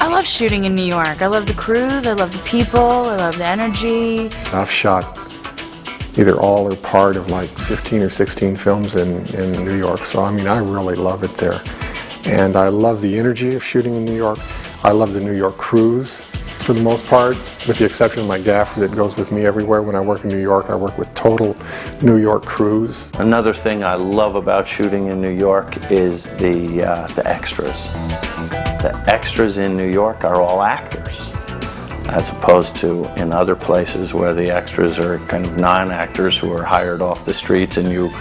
I love shooting in New York. I love the crews, I love the people, I love the energy. I've shot either all or part of like 15 or 16 films in New York, so I mean I really love it there. And I love the energy of shooting in New York. I love the New York crews. For the most part, with the exception of my gaffer that goes with me everywhere when I work in New York, I work with total New York crews. Another thing I love about shooting in New York is the extras. The extras in New York are all actors, as opposed to in other places where the extras are kind of non-actors who are hired off the streets, and you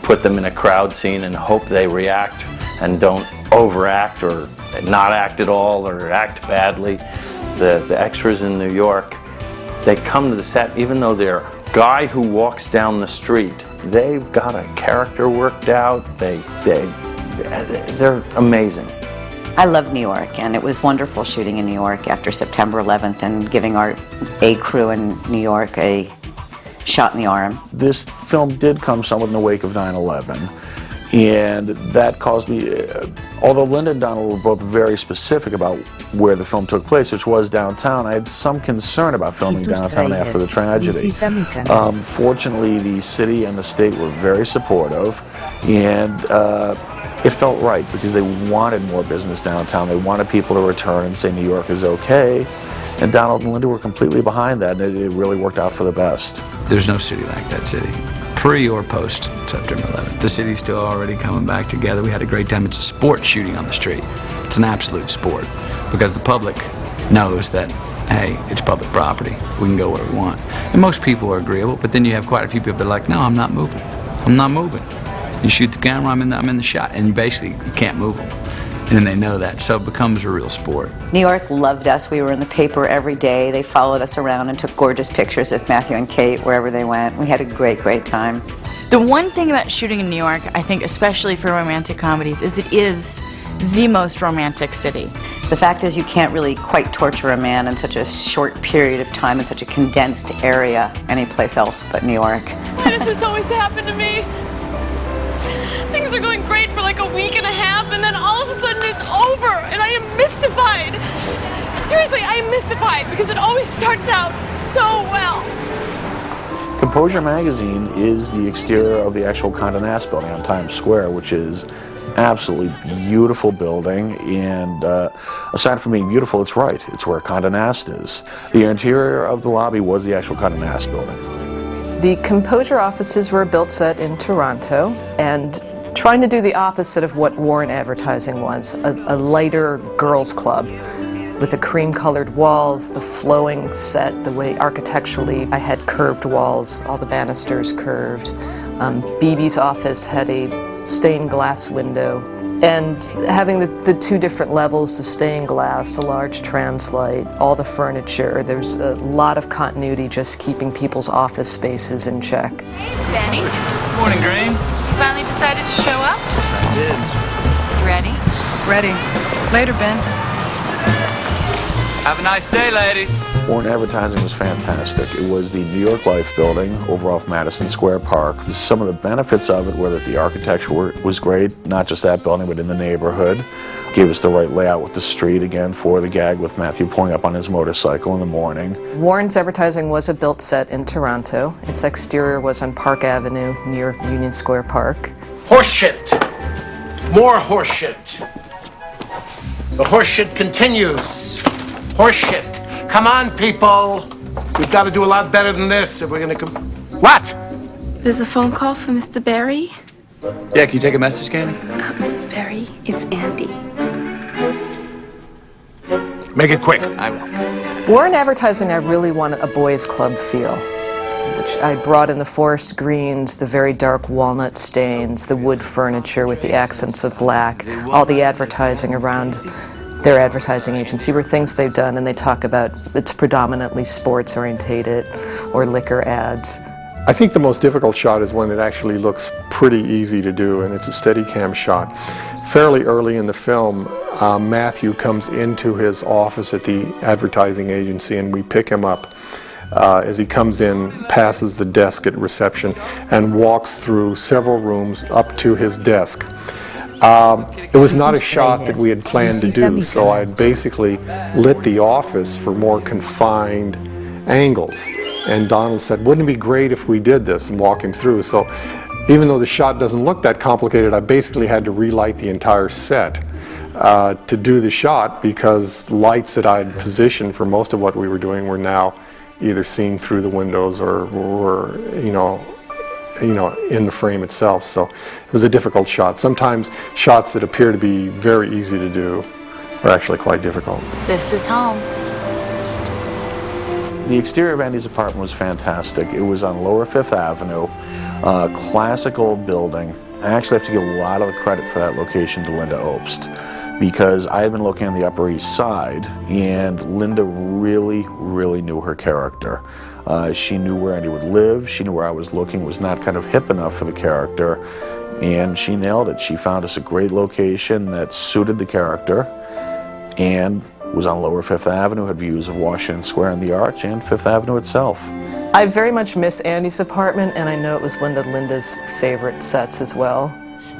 put them in a crowd scene and hope they react and don't overact or not act at all or act badly. The extras in New York, they come to the set even though they're a guy who walks down the street. They've got a character worked out. They're amazing. I love New York, and it was wonderful shooting in New York after September 11th and giving our A crew in New York a shot in the arm. This film did come somewhat in the wake of 9/11, and that caused me, although Linda and Donald were both very specific about where the film took place, which was downtown, I had some concern about filming downtown after the tragedy. Fortunately, the city and the state were very supportive, and it felt right because they wanted more business downtown. They wanted people to return and say New York is okay. And Donald and Linda were completely behind that, and it really worked out for the best. There's no city like that city, pre or post September 11th. The city's still already coming back together. We had a great time. It's a sport shooting on the street. It's an absolute sport because the public knows that, hey, it's public property. We can go where we want. And most people are agreeable, but then you have quite a few people that are like, no, I'm not moving. I'm not moving. You shoot the camera, I'm in the shot, and basically you can't move them. And they know that, so it becomes a real sport. New York loved us. We were in the paper every day. They followed us around and took gorgeous pictures of Matthew and Kate wherever they went. We had a great, great time. The one thing about shooting in New York, I think especially for romantic comedies, is it is the most romantic city. The fact is you can't really quite torture a man in such a short period of time in such a condensed area anyplace else but New York. Why does this always happen to me? Things are going great for like a week and a half, and then all of a sudden it's over, and I am mystified. Seriously, I am mystified because it always starts out so well. Composure magazine is the exterior of the actual Condé Nast building on Times Square, which is absolutely beautiful building, and aside from being beautiful, it's right. It's where Condé Nast is. The interior of the lobby was the actual Condé Nast building. The Composure offices were a built set in Toronto, and trying to do the opposite of what Warren Advertising was, a lighter girls' club with the cream-colored walls, the flowing set, the way architecturally I had curved walls, all the banisters curved. BB's office had a stained glass window, and having the two different levels, the stained glass, the large translite, all the furniture, there's a lot of continuity just keeping people's office spaces in check. Hey, Benny. Morning, Green. You finally decided to show up? Yes, I did. You ready? Ready. Later, Ben. Have a nice day, ladies. Warren Advertising was fantastic. It was the New York Life building over off Madison Square Park. Some of the benefits of it were that the architecture was great, not just that building, but in the neighborhood. Gave us the right layout with the street, again, for the gag with Matthew pulling up on his motorcycle in the morning. Warren's Advertising was a built set in Toronto. Its exterior was on Park Avenue near Union Square Park. Horseshit! More horseshit! The horseshit continues. Horseshit! Come on, people! We've got to do a lot better than this if we're gonna come. What? There's a phone call for Mr. Berry. Yeah, can you take a message, Candy? Mr. Berry, it's Andy. Make it quick. I will. Warren Advertising, I really wanted a boys' club feel, which I brought in the forest greens, the very dark walnut stains, the wood furniture with the accents of black, all the advertising around their advertising agency were things they've done, and they talk about it's predominantly sports orientated or liquor ads. I think the most difficult shot is when it actually looks pretty easy to do, and it's a Steadicam shot. Fairly early in the film, Matthew comes into his office at the advertising agency, and we pick him up as he comes in, passes the desk at reception, and walks through several rooms up to his desk. It was not a shot that we had planned to do, so I had basically lit the office for more confined angles. And Donald said, wouldn't it be great if we did this, and walk him through. So even though the shot doesn't look that complicated, I basically had to relight the entire set to do the shot, because lights that I had positioned for most of what we were doing were now either seen through the windows or were, in the frame itself. So it was a difficult shot. Sometimes shots that appear to be very easy to do are actually quite difficult. This is home. The exterior of Andy's apartment was fantastic. It was on Lower Fifth Avenue, classic old building. I actually have to give a lot of the credit for that location to Linda Obst, because I had been looking on the Upper East Side, and Linda really, really knew her character. She knew where Andy would live, she knew where I was looking, was not kind of hip enough for the character, and she nailed it. She found us a great location that suited the character, and was on Lower Fifth Avenue, had views of Washington Square and the Arch, and Fifth Avenue itself. I very much miss Andy's apartment, and I know it was one of Linda's favorite sets as well.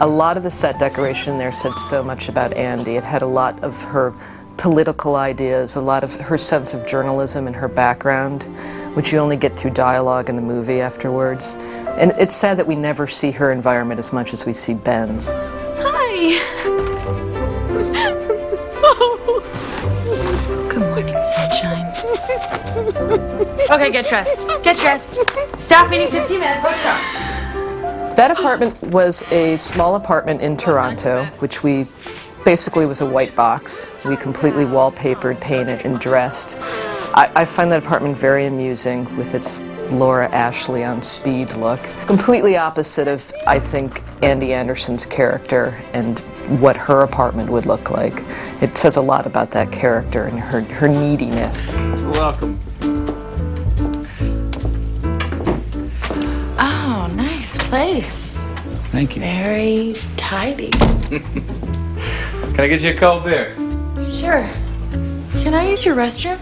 A lot of the set decoration there said so much about Andy. It had a lot of her political ideas, a lot of her sense of journalism and her background, which you only get through dialogue in the movie afterwards. And it's sad that we never see her environment as much as we see Ben's. Hi. Good morning, sunshine. Okay, get dressed. Get dressed. Staff meeting 15 minutes. Let's go. That apartment was a small apartment in Toronto, which we basically was a white box. We completely wallpapered, painted, and dressed. I find that apartment very amusing with its Laura Ashley on speed look. Completely opposite of, I think, Andy Anderson's character and what her apartment would look like. It says a lot about that character and her neediness. You're welcome. Oh, nice place. Thank you. Very tidy. Can I get you a cold beer? Sure. Can I use your restroom?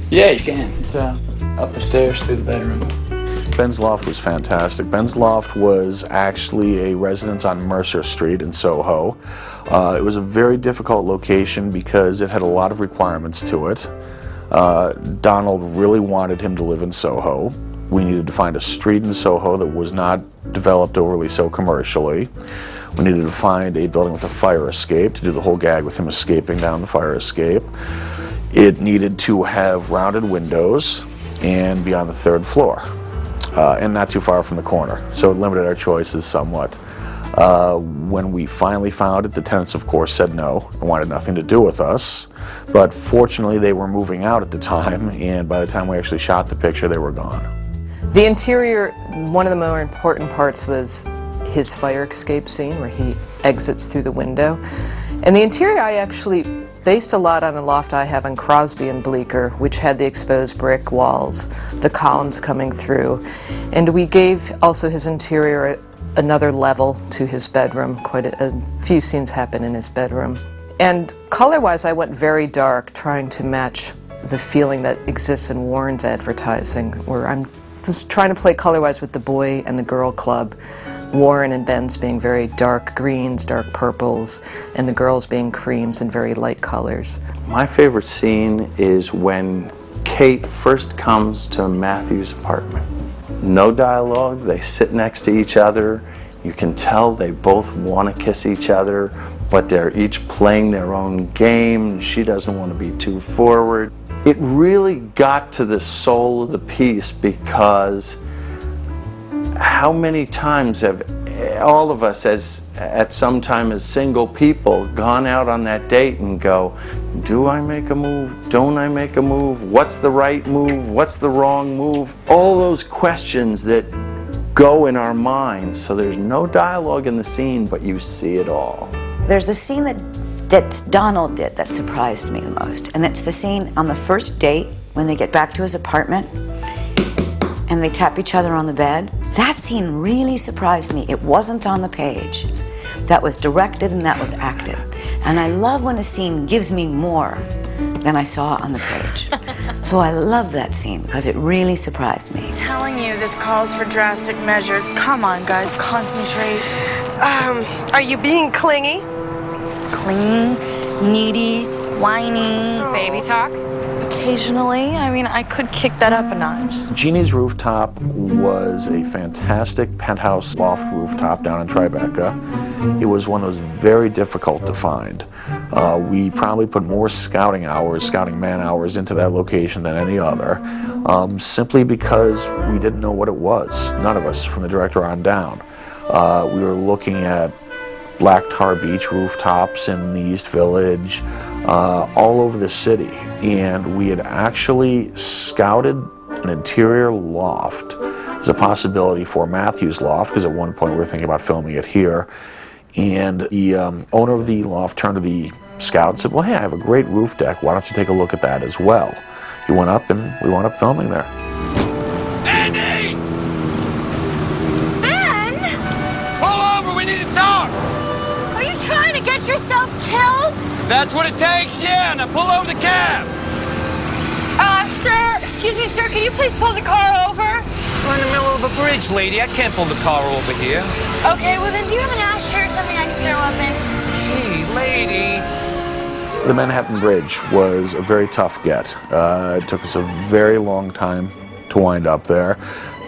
Yeah, you can. It's up the stairs through the bedroom. Ben's Loft was fantastic. Ben's Loft was actually a residence on Mercer Street in Soho. It was a very difficult location because it had a lot of requirements to it. Donald really wanted him to live in Soho. We needed to find a street in Soho that was not developed overly so commercially. We needed to find a building with a fire escape to do the whole gag with him escaping down the fire escape. It needed to have rounded windows and be on the third floor. And not too far from the corner, so it limited our choices somewhat. When we finally found it, the tenants of course said no and wanted nothing to do with us, but fortunately they were moving out at the time, and by the time we actually shot the picture they were gone. The interior, one of the more important parts was his fire escape scene where he exits through the window. And the interior I actually based a lot on a loft I have on Crosby and Bleecker, which had the exposed brick walls, the columns coming through. And we gave also his interior another level to his bedroom. Quite a few scenes happen in his bedroom. And color-wise, I went very dark, trying to match the feeling that exists in Warren's advertising, where I was trying to play color-wise with the boy and the girl club. Warren and Ben's being very dark greens, dark purples, and the girls being creams and very light colors. My favorite scene is when Kate first comes to Matthew's apartment. No dialogue, they sit next to each other. You can tell they both want to kiss each other, but they're each playing their own game. She doesn't want to be too forward. It really got to the soul of the piece, because how many times have all of us at some time as single people gone out on that date and go, do I make a move? Don't I make a move? What's the right move? What's the wrong move? All those questions that go in our minds. So there's no dialogue in the scene, but you see it all. There's a scene that Donald did that surprised me the most, and it's the scene on the first date when they get back to his apartment and they tap each other on the bed. That scene really surprised me. It wasn't on the page. That was directed and that was acted. And I love when a scene gives me more than I saw on the page. So I love that scene because it really surprised me. I'm telling you, this calls for drastic measures. Come on, guys, concentrate. Are you being clingy? clingy, needy, whiny. Baby talk? Occasionally. I mean, I could kick that up a notch. Jeannie's rooftop was a fantastic penthouse loft rooftop down in Tribeca. It was one that was very difficult to find. We probably put more scouting man hours into that location than any other, simply because we didn't know what it was, none of us, from the director on down. We were looking at Black Tar Beach rooftops in the East Village, all over the city, and we had actually scouted an interior loft as a possibility for Matthew's loft, because at one point we were thinking about filming it here, and the owner of the loft turned to the scout and said, well, hey, I have a great roof deck, why don't you take a look at that as well? He went up and we wound up filming there. Andy! Ben! Pull over, we need to talk! Are you trying to get yourself killed? That's what it takes, yeah. Now pull over the cab. Sir, excuse me, sir, can you please pull the car over? We're in the middle of a bridge, lady. I can't pull the car over here. Okay, well then, do you have an ashtray or something I can throw up in? Hey, lady. The Manhattan Bridge was a very tough get. It took us a very long time to wind up there.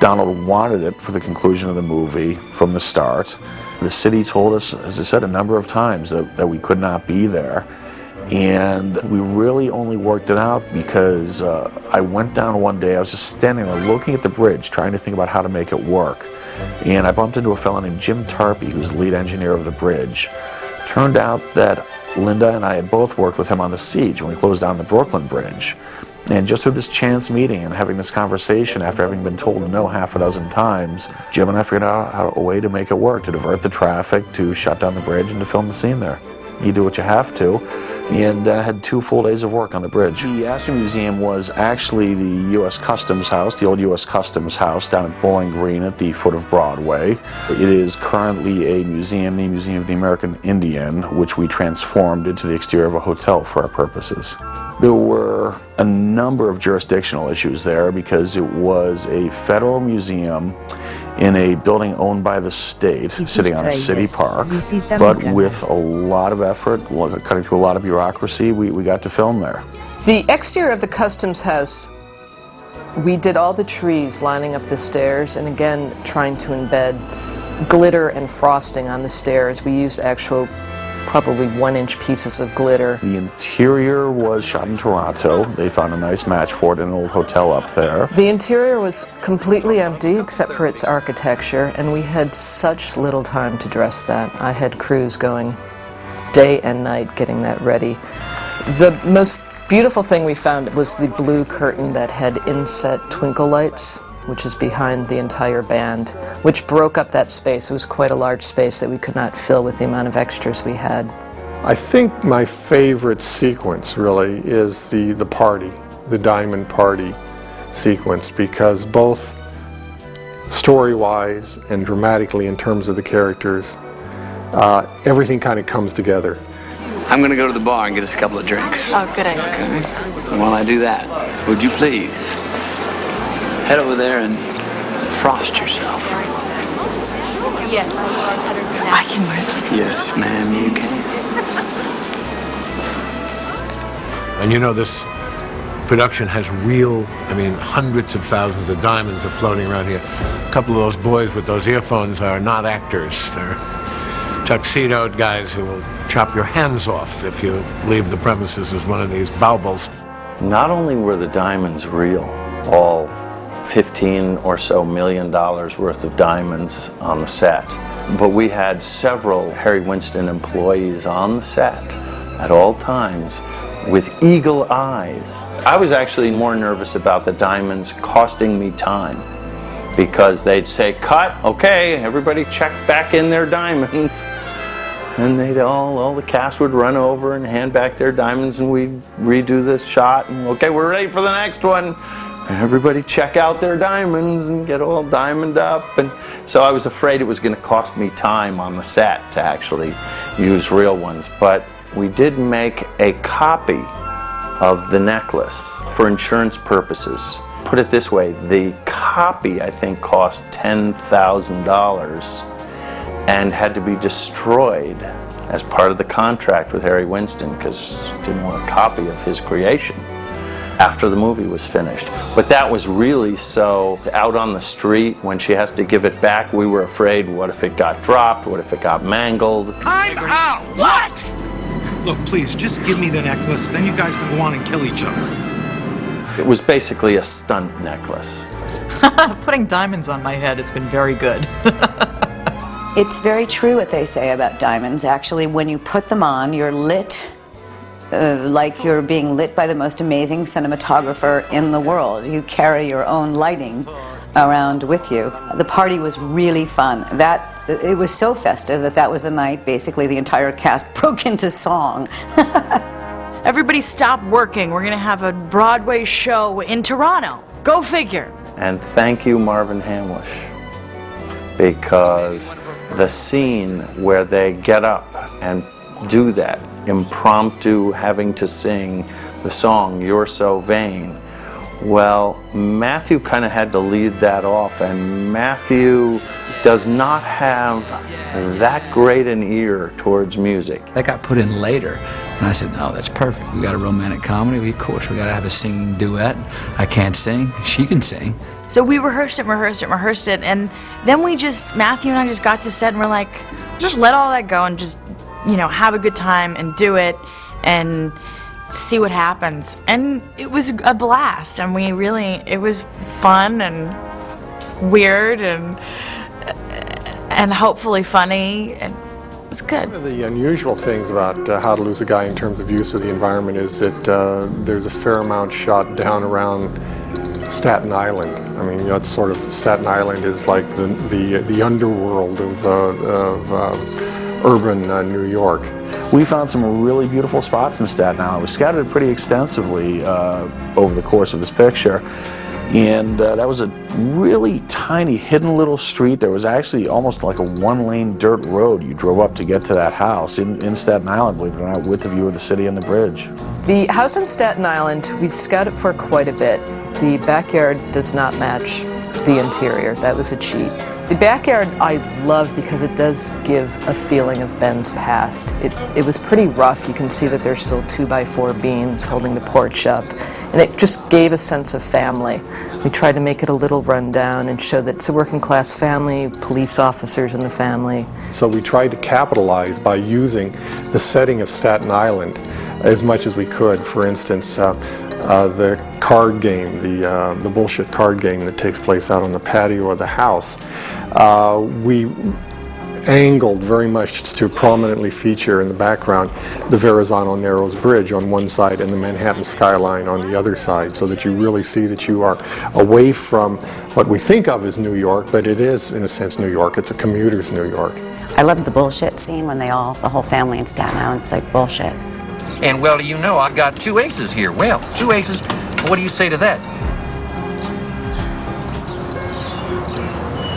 Donald wanted it for the conclusion of the movie from the start. The city told us, as I said, a number of times that we could not be there. And we really only worked it out because I went down one day, I was just standing there looking at the bridge, trying to think about how to make it work. And I bumped into a fellow named Jim Tarpey, who's the lead engineer of the bridge. Turned out that Linda and I had both worked with him on the siege when we closed down the Brooklyn Bridge. And just through this chance meeting and having this conversation after having been told no half a dozen times, Jim and I figured out a way to make it work, to divert the traffic, to shut down the bridge, and to film the scene there. You do what you have to, and had 2 full days of work on the bridge. The Astor Museum was actually the U.S. Customs House, the old U.S. Customs House down at Bowling Green at the foot of Broadway. It is currently a museum, the Museum of the American Indian, which we transformed into the exterior of a hotel for our purposes. There were a number of jurisdictional issues there because it was a federal museum in a building owned by the state, sitting on a city park, but with a lot of effort, cutting through a lot of bureaucracy, we got to film there. The exterior of the Customs House, we did all the trees lining up the stairs, and again, trying to embed glitter and frosting on the stairs. We used actual, probably 1-inch pieces of glitter. The interior was shot in Toronto. They found a nice match for it in an old hotel up there. The interior was completely empty except for its architecture, and we had such little time to dress that. I had crews going day and night getting that ready. The most beautiful thing we found was the blue curtain that had inset twinkle lights, which is behind the entire band, which broke up that space. It was quite a large space that we could not fill with the amount of extras we had. I think my favorite sequence really is the party, the diamond party sequence, because both story-wise and dramatically in terms of the characters, everything kind of comes together. I'm going to go to the bar and get us a couple of drinks. Oh, good idea. Okay? And while I do that, would you please head over there and frost yourself? Yes. I can wear those. Yes, ma'am, you can. And you know, this production has real, hundreds of thousands of diamonds are floating around here. A couple of those boys with those earphones are not actors. They're tuxedoed guys who will chop your hands off if you leave the premises as one of these baubles. Not only were the diamonds real, all 15 or so $1 million worth of diamonds on the set, but we had several Harry Winston employees on the set at all times with eagle eyes. I was actually more nervous about the diamonds costing me time, because they'd say, cut, okay, everybody check back in their diamonds. And they'd all the cast would run over and hand back their diamonds, and we'd redo this shot, and okay, we're ready for the next one. And everybody check out their diamonds and get all diamond up. And so I was afraid it was going to cost me time on the set to actually use real ones. But we did make a copy of the necklace for insurance purposes. Put it this way, the copy I think cost $10,000 and had to be destroyed as part of the contract with Harry Winston, because he didn't want a copy of his creation after the movie was finished. But that was really so out on the street when she has to give it back, we were afraid, what if it got dropped? What if it got mangled? I'm out! What? Look, please, just give me the necklace, then you guys can go on and kill each other. It was basically a stunt necklace. Putting diamonds on my head has been very good. It's very true what they say about diamonds. Actually, when you put them on, you're lit like you're being lit by the most amazing cinematographer in the world. You carry your own lighting around with you. The party was really fun. It was so festive that was the night basically the entire cast broke into song. Everybody stop working. We're gonna have a Broadway show in Toronto. Go figure. And thank you, Marvin Hamlish, because the scene where they get up and do that impromptu having to sing the song You're So Vain, well, Matthew kind of had to lead that off, and Matthew does not have that great an ear towards music. That got put in later, and I said, no, that's perfect. We got a romantic comedy, of course we got to have a singing duet. I can't sing, she can sing. So we rehearsed it, and then Matthew and I just got to set and we're like, just let all that go and just, have a good time and do it and see what happens. And it was a blast, and it was fun and weird and hopefully funny, and it's good. One of the unusual things about How to Lose a Guy in terms of use of the environment is that there's a fair amount shot down around Staten Island. I mean, that's sort of, Staten Island is like the underworld of urban New York. We found some really beautiful spots in Staten Island. We scouted it pretty extensively over the course of this picture. And that was a really tiny, hidden little street. There was actually almost like a one-lane dirt road you drove up to get to that house in Staten Island, believe it or not, with the view of the city and the bridge. The house in Staten Island, we've scouted for quite a bit. The backyard does not match the interior. That was a cheat. The backyard I love because it does give a feeling of Ben's past. It was pretty rough. You can see that there's still 2x4 beams holding the porch up, and it just gave a sense of family. We tried to make it a little rundown and show that it's a working class family, police officers in the family. So we tried to capitalize by using the setting of Staten Island as much as we could. For instance, the card game, the bullshit card game that takes place out on the patio of the house, we angled very much to prominently feature in the background the Verrazano Narrows Bridge on one side and the Manhattan skyline on the other side, so that you really see that you are away from what we think of as New York, but it is, in a sense, New York. It's a commuter's New York. I loved the bullshit scene when the whole family in Staten Island played bullshit. And well, you know, I got 2 aces here. Well, 2 aces. What do you say to that?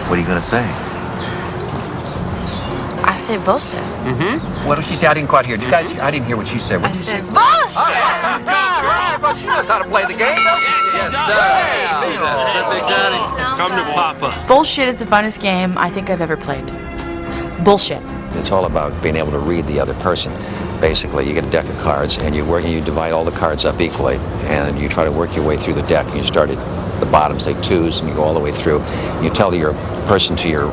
What are you gonna say? I say bullshit. Mm-hmm. What did she say? I didn't quite hear. Did you guys? I didn't hear what she said. What I did you said say? bullshit. All right. Well, she knows how to play the game. Yes, sir. Big Daddy. Come to Papa. Bullshit is the funnest game I think I've ever played. Bullshit. It's all about being able to read the other person. Basically, you get a deck of cards, and you divide all the cards up equally, and you try to work your way through the deck. And you start at the bottom, say 2s, and you go all the way through. You tell your person to your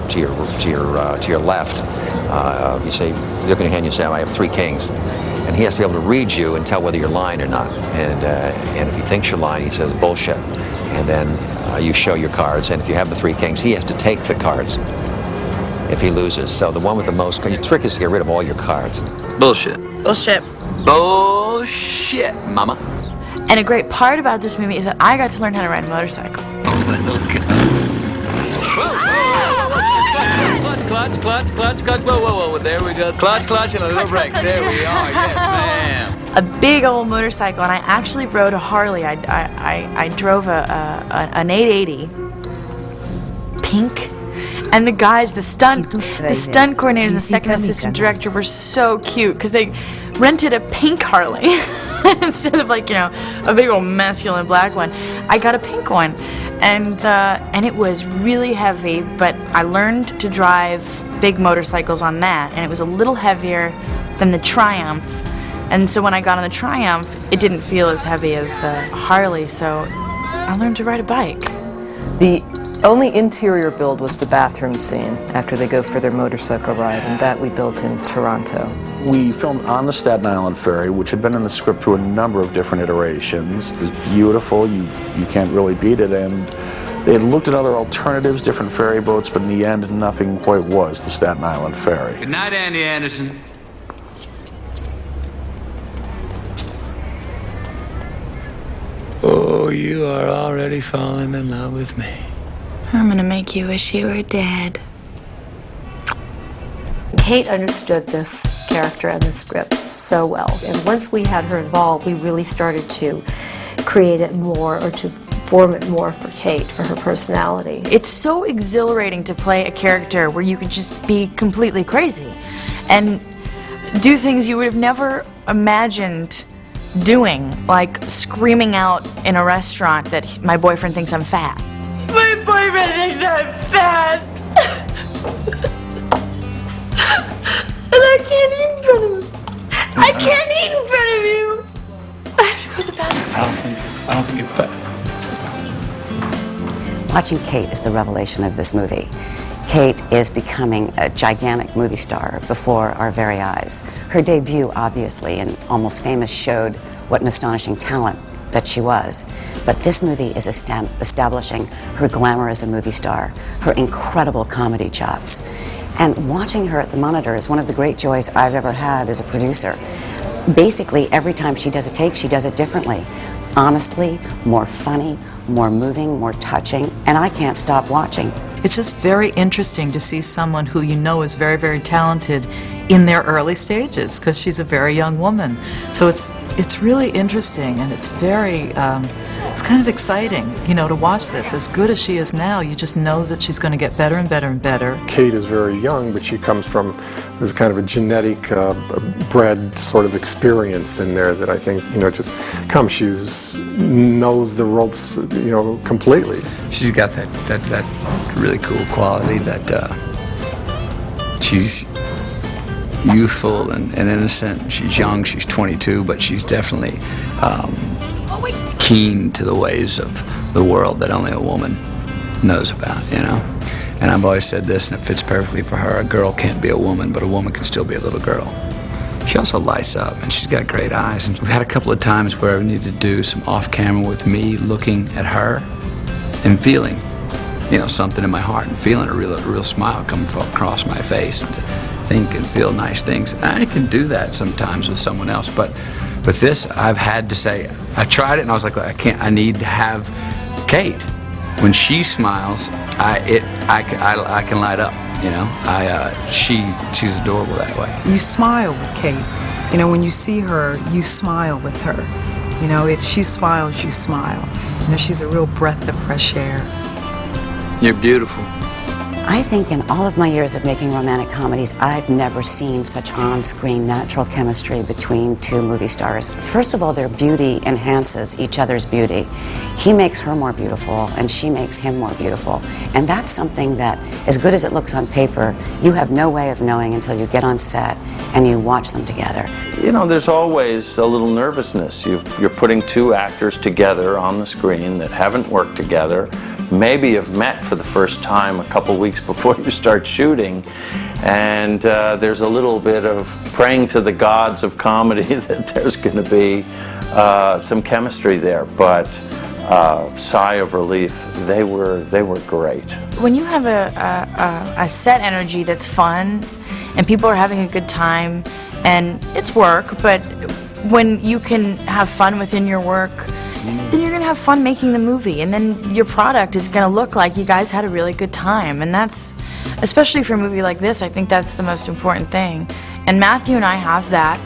left. You say, look in your hand, you say, I have 3 kings, and he has to be able to read you and tell whether you're lying or not. And if he thinks you're lying, he says bullshit. And then you show your cards, and if you have the 3 kings, he has to take the cards if he loses. So the one with the most, your trick is to get rid of all your cards. Bullshit. Bullshit. Bullshit, mama. And a great part about this movie is that I got to learn how to ride a motorcycle. Clutch. Whoa. There we go. Clutch, and a little break. There we are. Yes, ma'am. A big old motorcycle, and I actually rode a Harley. I drove an 880 pink. And the guys, the stunt coordinator and the second assistant director were so cute because they rented a pink Harley instead of a big old masculine black one. I got a pink one, and it was really heavy. But I learned to drive big motorcycles on that, and it was a little heavier, than the Triumph. And so when I got on the Triumph, it didn't feel as heavy as the Harley, so I learned to ride a bike. The only interior build was the bathroom scene after they go for their motorcycle ride, and that we built in Toronto. We filmed on the Staten Island ferry, which had been in the script through a number of different iterations. It was beautiful, you can't really beat it, and they had looked at other alternatives, different ferry boats, but in the end, nothing quite was the Staten Island ferry. Good night, Andy Anderson. Oh, you are already falling in love with me. I'm gonna make you wish you were dead. Kate understood this character and the script so well, and once we had her involved, we really started to create it more, or to form it more for Kate, for her personality. It's so exhilarating to play a character where you could just be completely crazy and do things you would have never imagined doing, like screaming out in a restaurant that my boyfriend thinks I'm fat. My boyfriend thinks I'm fat. And I can't eat in front of him. I can't eat in front of you. I have to go to the bathroom. I don't think you're fat. Watching Kate is the revelation of this movie. Kate is becoming a gigantic movie star before our very eyes. Her debut, obviously, and Almost Famous showed what an astonishing talent that she was. But this movie is establishing her glamour as a movie star, her incredible comedy chops. And watching her at the monitor is one of the great joys I've ever had as a producer. Basically, every time she does a take, she does it differently. Honestly, more funny, more moving, more touching, and I can't stop watching. It's just very interesting to see someone who you know is very, very talented in their early stages, because she's a very young woman. So it's really interesting, and it's very, it's kind of exciting, you know, to watch this. As good as she is now, you just know that she's going to get better and better and better. Kate is very young, but she comes from, there's kind of a genetic bred sort of experience in there that I think, you know, just comes. She's knows the ropes, you know, completely. She's got that really cool quality that she's youthful and innocent. She's young, she's 22, but she's definitely keen to the ways of the world that only a woman knows about, you know? And I've always said this, and it fits perfectly for her: a girl can't be a woman, but a woman can still be a little girl. She also lights up, and she's got great eyes. And we've had a couple of times where we need to do some off-camera with me looking at her and feeling, you know, something in my heart, and feeling a real smile come across my face, and to think and feel nice things. I can do that sometimes with someone else, but with this, I've had to say, I tried it, and I was like, I can't. I need to have Kate. When she smiles, I can light up. You know, she's adorable that way. You smile with Kate. You know, when you see her, you smile with her. You know, if she smiles, you smile. You know, she's a real breath of fresh air. You're beautiful. I think in all of my years of making romantic comedies, I've never seen such on-screen natural chemistry between two movie stars. First of all, their beauty enhances each other's beauty. He makes her more beautiful, and she makes him more beautiful. And that's something that, as good as it looks on paper, you have no way of knowing until you get on set and you watch them together. You know, there's always a little nervousness. You're putting two actors together on the screen that haven't worked together. Maybe you've met for the first time a couple weeks before you start shooting, and there's a little bit of praying to the gods of comedy that there's going to be some chemistry there, but sigh of relief, they were great. When you have a set energy that's fun and people are having a good time, and it's work, but when you can have fun within your work, then you're going to have fun making the movie, and then your product is going to look like you guys had a really good time. And that's, especially for a movie like this, I think that's the most important thing. And Matthew and I have that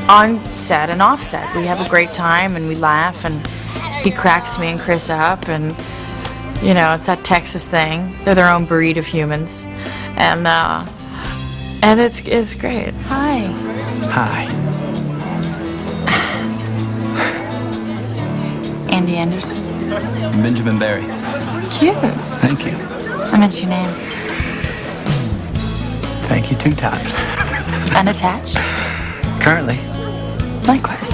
on set and off set. We have a great time, and we laugh, and he cracks me and Chris up, and, you know, it's that Texas thing. They're their own breed of humans. And it's great. Hi. Hi. Andy Anderson. Benjamin Barry. Cute. Thank you. I meant your name. Thank you 2 times. Unattached? Currently. Likewise.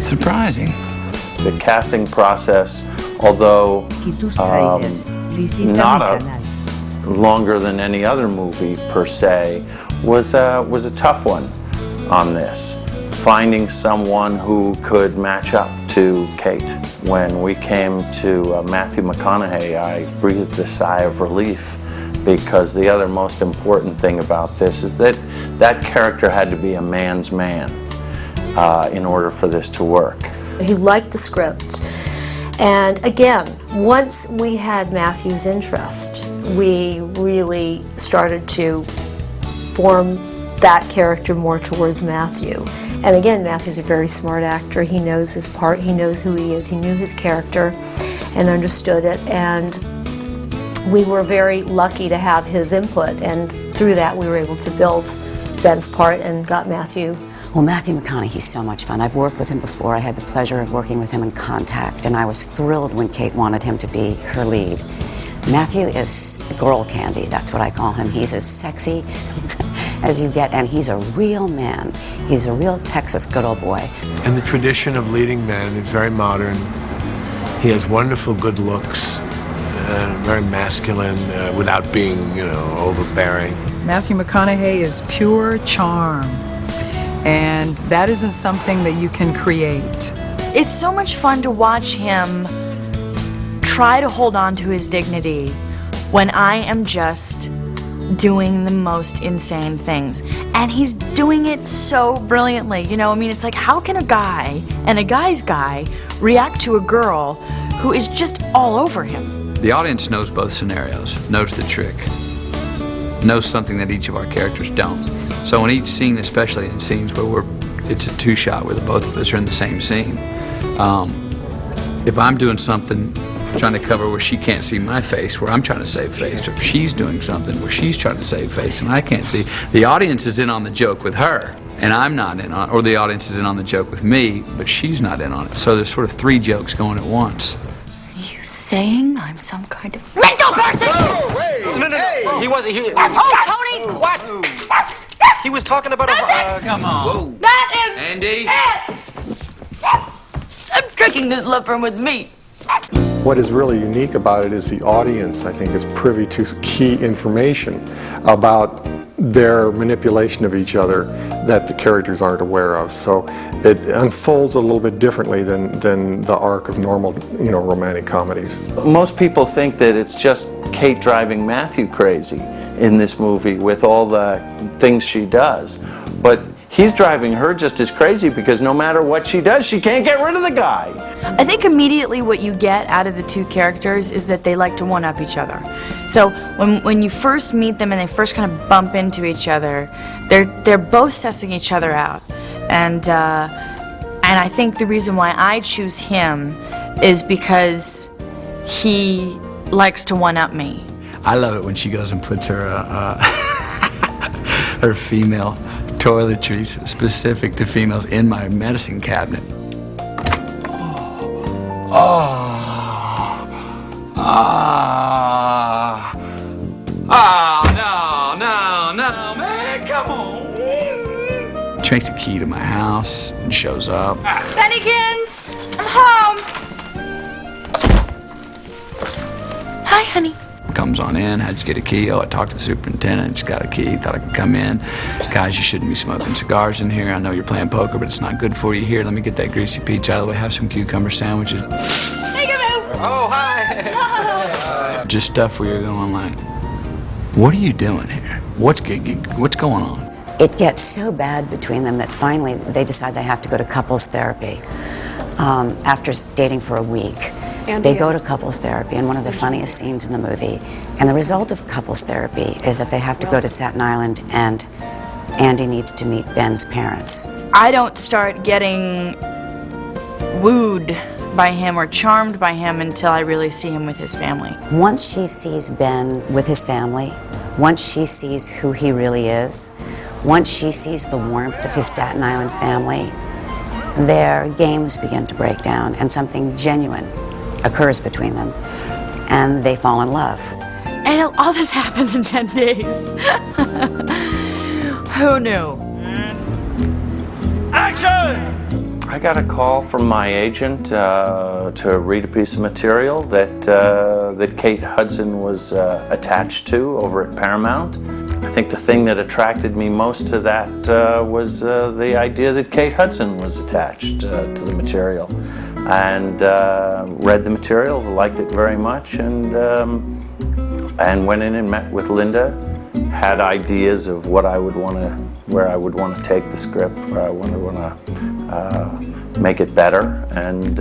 Surprising. The casting process, although not longer than any other movie per se, was a tough one on this. Finding someone who could match up to Kate. When we came to Matthew McConaughey, I breathed a sigh of relief, because the other most important thing about this is that that character had to be a man's man in order for this to work. He liked the script. And again, once we had Matthew's interest, we really started to form that character more towards Matthew. And again, Matthew's a very smart actor. He knows his part, he knows who he is, he knew his character and understood it. And we were very lucky to have his input, and through that we were able to build Ben's part and got Matthew. Well, Matthew McConaughey's so much fun. I've worked with him before. I had the pleasure of working with him in Contact, and I was thrilled when Kate wanted him to be her lead. Matthew is girl candy, that's what I call him. He's as sexy as you get, and he's a real man. He's a real Texas good old boy. In the tradition of leading men, it's very modern. He has wonderful good looks, very masculine, without being, overbearing. Matthew McConaughey is pure charm, and that isn't something that you can create. It's so much fun to watch him try to hold on to his dignity when I am just doing the most insane things. And he's doing it so brilliantly. It's like, how can a guy and a guy's guy react to a girl who is just all over him? The audience knows both scenarios, knows the trick, knows something that each of our characters don't. So in each scene, especially in scenes where it's a two-shot where the both of us are in the same scene, if I'm doing something trying to cover where she can't see my face, where I'm trying to save face, or if she's doing something where she's trying to save face and I can't see, the audience is in on the joke with her, and I'm not in on it, or the audience is in on the joke with me, but she's not in on it. So there's sort of three jokes going at once. You saying I'm some kind of mental person? Oh, wait! No, hey. He wasn't here. Oh, Tony! What? He was talking about a... Come on. That is Andy? it! I'm drinking this love room with me. What is really unique about it is the audience, I think, is privy to key information about their manipulation of each other that the characters aren't aware of. So it unfolds a little bit differently than the arc of normal, romantic comedies. Most people think that it's just Kate driving Matthew crazy in this movie with all the things she does. But he's driving her just as crazy because no matter what she does, she can't get rid of the guy. I think immediately what you get out of the two characters is that they like to one-up each other. So when you first meet them and they first kind of bump into each other, they're both sussing each other out. And I think the reason why I choose him is because he likes to one-up me. I love it when she goes and puts her her female toiletries specific to females in my medicine cabinet. No, man, come on. She makes a key to my house and shows up. Bennykins, I'm home. Hi, honey. Comes on in, how'd you get a key? Oh, I talked to the superintendent, just got a key, thought I could come in. Guys, you shouldn't be smoking cigars in here. I know you're playing poker, but it's not good for you. Here, let me get that greasy peach out of the way, have some cucumber sandwiches. Oh, hi! Just stuff where you're going like, what are you doing here? What's going on? It gets so bad between them that finally they decide they have to go to couples therapy. After dating for a week, they go to couples therapy, and one of the funniest scenes in the movie. And the result of couples therapy is that they have to go to Staten Island, and Andy needs to meet Ben's parents. I don't start getting wooed by him or charmed by him until I really see him with his family. Once she sees Ben with his family, once she sees who he really is, once she sees the warmth of his Staten Island family, their games begin to break down and something genuine occurs between them, and they fall in love. And all this happens in 10 days. Who knew? Action! I got a call from my agent to read a piece of material that Kate Hudson was attached to over at Paramount. I think the thing that attracted me most to that was the idea that Kate Hudson was attached to the material. And read the material, liked it very much, and went in and met with Linda. Had ideas of what I would want to, where I would want to take the script, where I want to make it better, and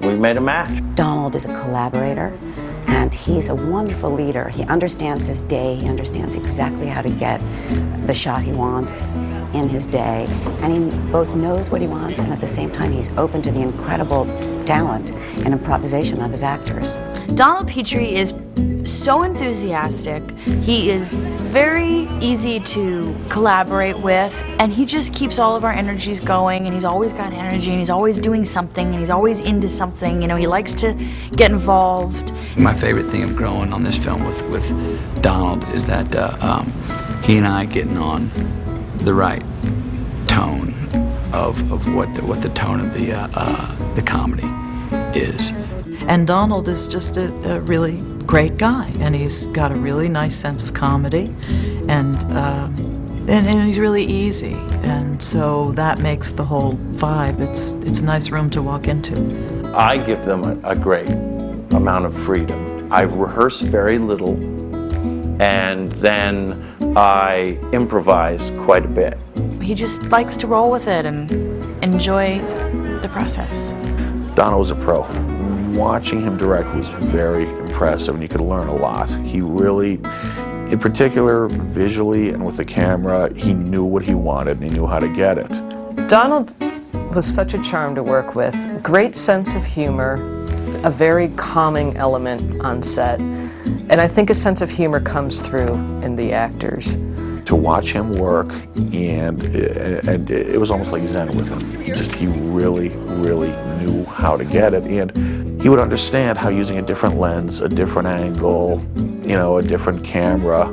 we made a match. Donald is a collaborator, and he's a wonderful leader. He understands his day, he understands exactly how to get the shot he wants in his day, and he both knows what he wants, and at the same time he's open to the incredible talent and improvisation of his actors. Donald Petrie is so enthusiastic. He is very easy to collaborate with, and he just keeps all of our energies going, and he's always got energy, and he's always doing something, and he's always into something. You know, he likes to get involved. My favorite thing of growing on this film with Donald is that he and I getting on the right tone of what the tone of the comedy is. And Donald is just a really great guy, and he's got a really nice sense of comedy, and he's really easy, and so that makes the whole vibe. It's a nice room to walk into. I give them a great amount of freedom. I rehearse very little, and then I improvise quite a bit. He just likes to roll with it and enjoy the process. Donald was a pro. Watching him direct was very impressive, and you could learn a lot. He really, in particular, visually and with the camera, he knew what he wanted and he knew how to get it. Donald was such a charm to work with. Great sense of humor, a very calming element on set, and I think a sense of humor comes through in the actors. To watch him work, and it was almost like Zen with him. He really knew how to get it, and he would understand how using a different lens, a different angle, a different camera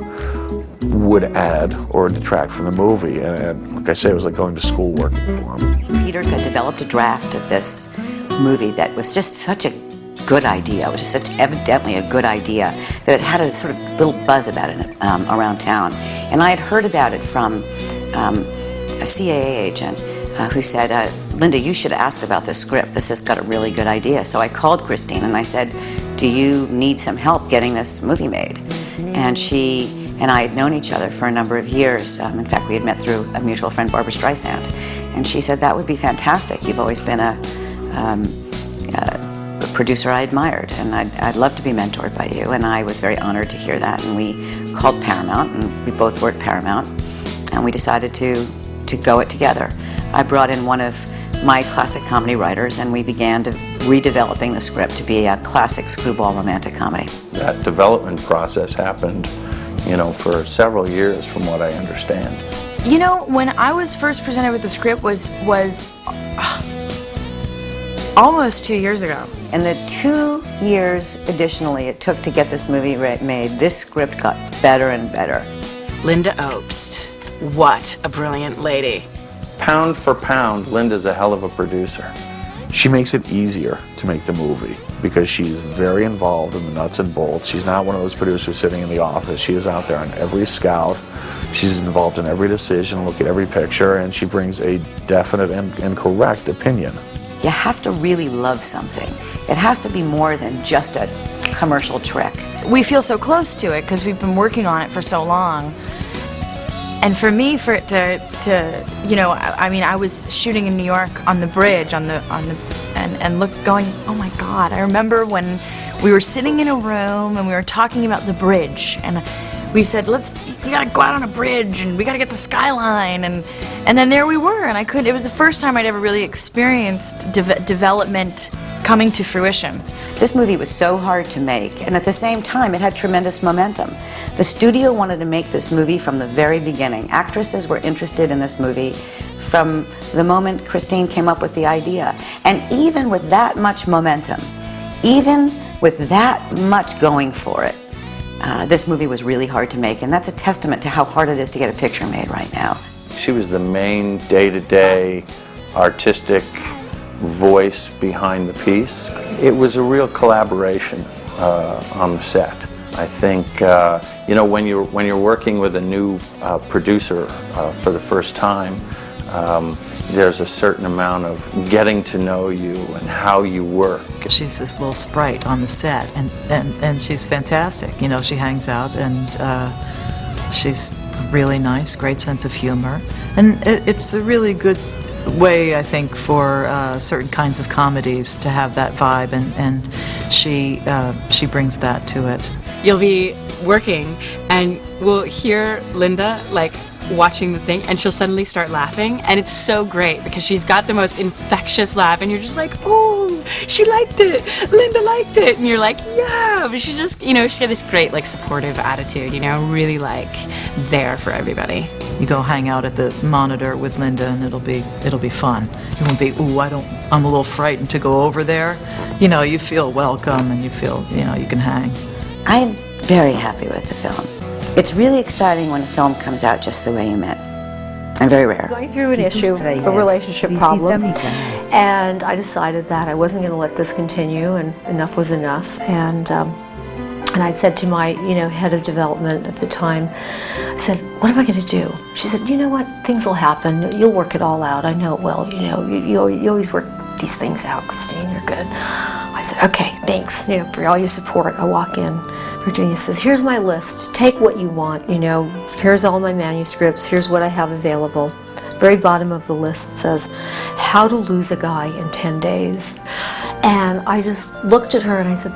would add or detract from the movie. And like I say, it was like going to school working for him. Peters had developed a draft of this movie that was just such a good idea. It was just such evidently a good idea that it had a sort of little buzz about it around town. And I had heard about it from a CAA agent who said, Linda, you should ask about this script. This has got a really good idea. So I called Christine and I said, do you need some help getting this movie made? And she and I had known each other for a number of years. In fact, we had met through a mutual friend, Barbara Streisand. And she said, that would be fantastic. You've always been a producer I admired, and I'd love to be mentored by you, and I was very honored to hear that. And we called Paramount, and we both were at Paramount, and we decided to go it together. I brought in one of my classic comedy writers, and we began redeveloping the script to be a classic screwball romantic comedy. That development process happened, for several years, from what I understand. When I was first presented with the script was almost 2 years ago. In the 2 years additionally it took to get this movie made, this script got better and better. Linda Obst, what a brilliant lady. Pound for pound, Linda's a hell of a producer. She makes it easier to make the movie because she's very involved in the nuts and bolts. She's not one of those producers sitting in the office. She is out there on every scout. She's involved in every decision, look at every picture, and she brings a definite and correct opinion. You have to really love something. It has to be more than just a commercial trick. We feel so close to it because we've been working on it for so long. And for me, for it I was shooting in New York on the bridge, and going, oh my God! I remember when we were sitting in a room and we were talking about the bridge, and we said, we gotta go out on a bridge and we gotta get the skyline, and then there we were, and it was the first time I'd ever really experienced development coming to fruition. This movie was so hard to make, and at the same time it had tremendous momentum. The studio wanted to make this movie from the very beginning. Actresses were interested in this movie from the moment Christine came up with the idea. And even with that much momentum, even with that much going for it, this movie was really hard to make, and that's a testament to how hard it is to get a picture made right now. She was the main day-to-day artistic voice behind the piece. It was a real collaboration on the set. I think you know, when you're working with a new producer for the first time, there's a certain amount of getting to know you and how you work. She's this little sprite on the set, and she's fantastic. You know, she hangs out, and she's really nice, great sense of humor, and it's a really good way, I think, for certain kinds of comedies to have that vibe, and she brings that to it. You'll be working and we'll hear Linda like watching the thing, and she'll suddenly start laughing, and it's so great because she's got the most infectious laugh, and you're just like, oh, she liked it, Linda liked it, and you're like, yeah, but she's just, you know, she had this great like supportive attitude, you know, really like there for everybody. You go hang out at the monitor with Linda, and it'll be fun. It won't be, ooh, I'm a little frightened to go over there. You know, you feel welcome, and you feel, you know, you can hang. I'm very happy with the film. It's really exciting when a film comes out just the way you meant. And very rare. Going through an issue, a relationship problem, and I decided that I wasn't going to let this continue, and enough was enough. And I'd said to my, you know, head of development at the time, I said, what am I going to do? She said, you know what, things will happen. You'll work it all out. I know it will. You know, you always work these things out, Christine. You're good. I said, okay, thanks, you know, for all your support. I walk in. Virginia says, here's my list. Take what you want, you know. Here's all my manuscripts. Here's what I have available. Very bottom of the list says, how to lose a guy in 10 days. And I just looked at her and I said,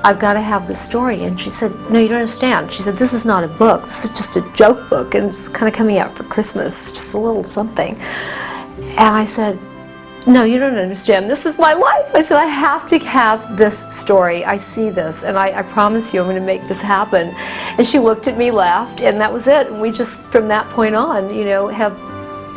I've got to have this story. And she said, no, you don't understand. She said, this is not a book. This is just a joke book, and it's kind of coming out for Christmas. It's just a little something. And I said, no, you don't understand. This is my life. I said, I have to have this story. I see this, and I promise you I'm going to make this happen. And she looked at me, laughed, and that was it. And we just, from that point on, you know, have,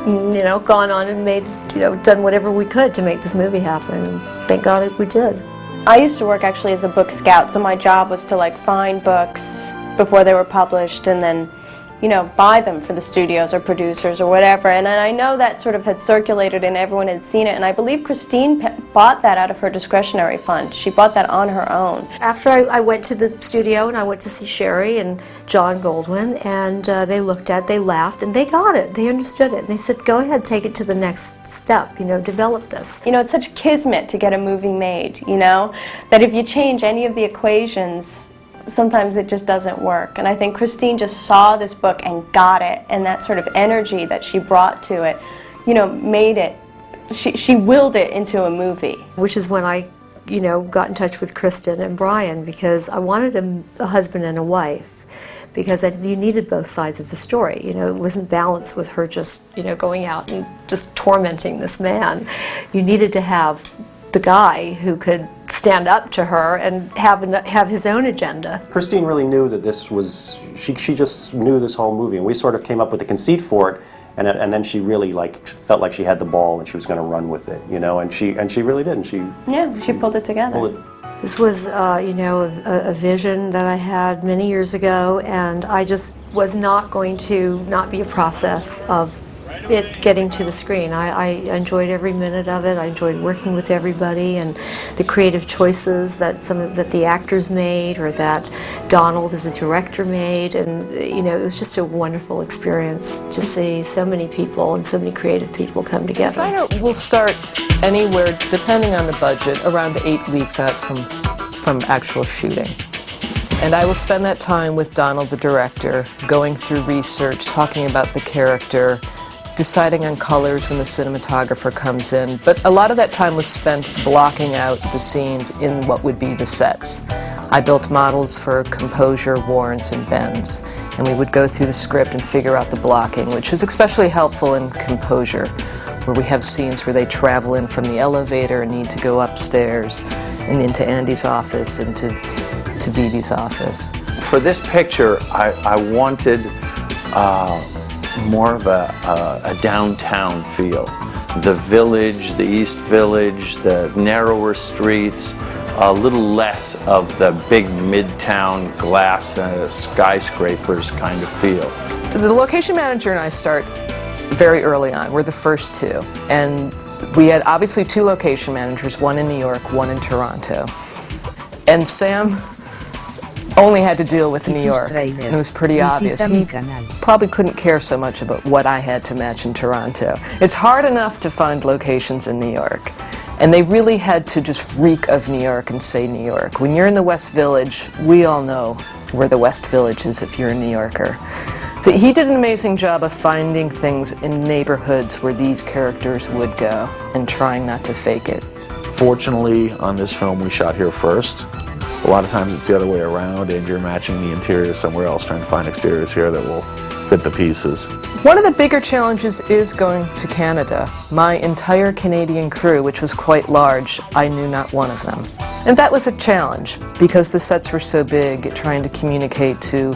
you know, gone on and made, you know, done whatever we could to make this movie happen. And thank God we did. I used to work actually as a book scout, so my job was to like find books before they were published and then, you know, buy them for the studios or producers or whatever. And I know that sort of had circulated and everyone had seen it, and I believe Christine bought that out of her discretionary fund. She bought that on her own. After I went to the studio and I went to see Sherry and John Goldwyn, and they looked at it, they laughed, and they got it. They understood it. And they said, go ahead, take it to the next step, you know, develop this. You know, it's such kismet to get a movie made, you know, that if you change any of the equations, sometimes it just doesn't work. And I think Christine just saw this book and got it, and that sort of energy that she brought to it, you know, made it, she willed it into a movie. Which is when I, you know, got in touch with Kristen and Brian, because I wanted a husband and a wife, because you needed both sides of the story. You know, it wasn't balanced with her just, you know, going out and just tormenting this man. You needed to have the guy who could stand up to her and have his own agenda. Christine really knew that this was, she just knew this whole movie, and we sort of came up with the conceit for it, and then she really like felt like she had the ball and she was going to run with it, you know, and she really did, and she pulled it together. This was, you know, a vision that I had many years ago, and I just was not going to not be a process of it getting to the screen. I enjoyed every minute of it. I enjoyed working with everybody and the creative choices that that the actors made, or that Donald as a director made, and you know, it was just a wonderful experience to see so many people and so many creative people come together. Designer will start anywhere, depending on the budget, around 8 weeks out from actual shooting. And I will spend that time with Donald, the director, going through research, talking about the character, deciding on colors when the cinematographer comes in, but a lot of that time was spent blocking out the scenes in what would be the sets. I built models for Composure, Warrants, and Bends, and we would go through the script and figure out the blocking, which was especially helpful in Composure, where we have scenes where they travel in from the elevator and need to go upstairs and into Andy's office and to BB's office. For this picture, I wanted more of a downtown feel. The village, the East Village, the narrower streets, a little less of the big midtown glass skyscrapers kind of feel. The location manager and I start very early on. We're the first two. And we had obviously 2 location managers, one in New York, one in Toronto. And Sam only had to deal with New York, and it was pretty obvious. He probably couldn't care so much about what I had to match in Toronto. It's hard enough to find locations in New York, and they really had to just reek of New York and say New York. When you're in the West Village, we all know where the West Village is if you're a New Yorker. So he did an amazing job of finding things in neighborhoods where these characters would go and trying not to fake it. Fortunately, on this film, we shot here first. A lot of times it's the other way around, and you're matching the interiors somewhere else, trying to find exteriors here that will fit the pieces. One of the bigger challenges is going to Canada. My entire Canadian crew, which was quite large, I knew not one of them. And that was a challenge, because the sets were so big, trying to communicate to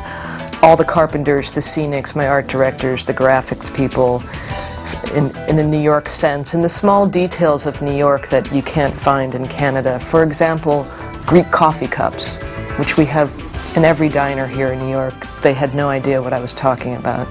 all the carpenters, the scenics, my art directors, the graphics people, in a New York sense, and the small details of New York that you can't find in Canada. For example, Greek coffee cups, which we have in every diner here in New York. They had no idea what I was talking about.